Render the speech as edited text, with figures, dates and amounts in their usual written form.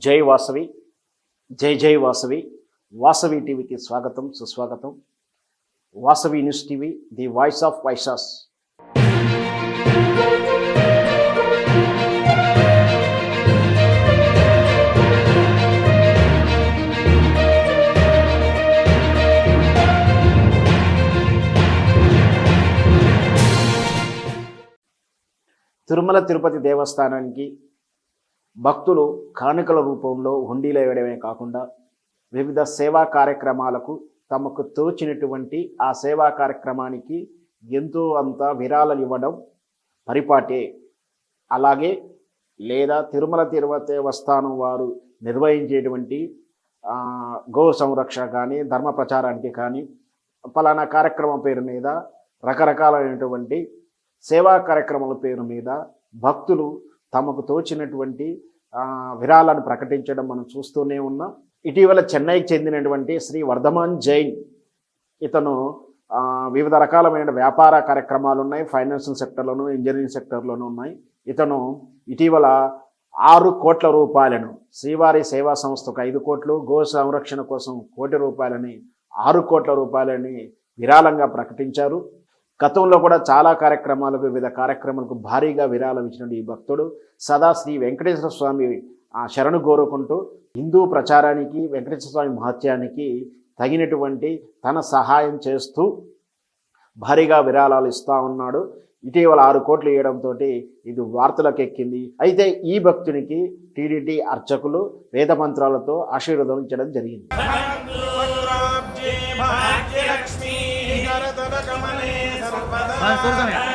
జై వాసవి, జై జై వాసవి. వాసవి టీవీకి స్వాగతం, సుస్వాగతం. Vasavi news TV, the voice of Vaishyas. Tirumala Tirupati దేవస్థానానికి భక్తులు కానుకల రూపంలో హుండీలు వేయడమే కాకుండా వివిధ సేవా కార్యక్రమాలకు తమకు తోచినటువంటి ఆ సేవా కార్యక్రమానికి ఎంతో అంత విరాళాలు ఇవ్వడం పరిపాటే. అలాగే లేదా తిరుమల తిరుపతి దేవస్థానం వారు నిర్వహించేటువంటి గో సంరక్షణ కానీ ధర్మ ప్రచారానికి కానీ ఫలానా కార్యక్రమం పేరు మీద రకరకాలైనటువంటి సేవా కార్యక్రమాల పేరు మీద భక్తులు తమకు తోచినటువంటి విరాళాలను ప్రకటించడం మనం చూస్తూనే ఉన్నాం. ఇటీవల చెన్నైకి చెందినటువంటి శ్రీ వర్ధమాన్ జైన్, ఇతను వివిధ రకాలమైన వ్యాపార కార్యక్రమాలు ఉన్నాయి, ఫైనాన్షియల్ సెక్టర్లోను ఇంజనీరింగ్ సెక్టర్లోనూ ఉన్నాయి. ఇతను ఇటీవల 6 కోట్ల రూపాయలను శ్రీవారి సేవా సంస్థకు 5 కోట్లు, గో సంరక్షణ కోసం 1 కోటి రూపాయలని 6 కోట్ల రూపాయలని విరాళంగా ప్రకటించారు. గతంలో కూడా చాలా కార్యక్రమాలకు వివిధ కార్యక్రమాలకు భారీగా విరాళం ఇచ్చినటువంటి ఈ భక్తుడు సదా శ్రీ వెంకటేశ్వర స్వామి శరణు కోరుకుంటూ హిందూ ప్రచారానికి వెంకటేశ్వర స్వామి మహత్యానికి తగినటువంటి తన సహాయం చేస్తూ భారీగా విరాళాలు ఇస్తూ ఉన్నాడు. ఇటీవల 6 కోట్లు ఇవ్వడంతో ఇది వార్తలకు ఎక్కింది. అయితే ఈ భక్తునికి టీటీడీ అర్చకులు వేద మంత్రాలతో ఆశీర్వదించడం జరిగింది. हाँ,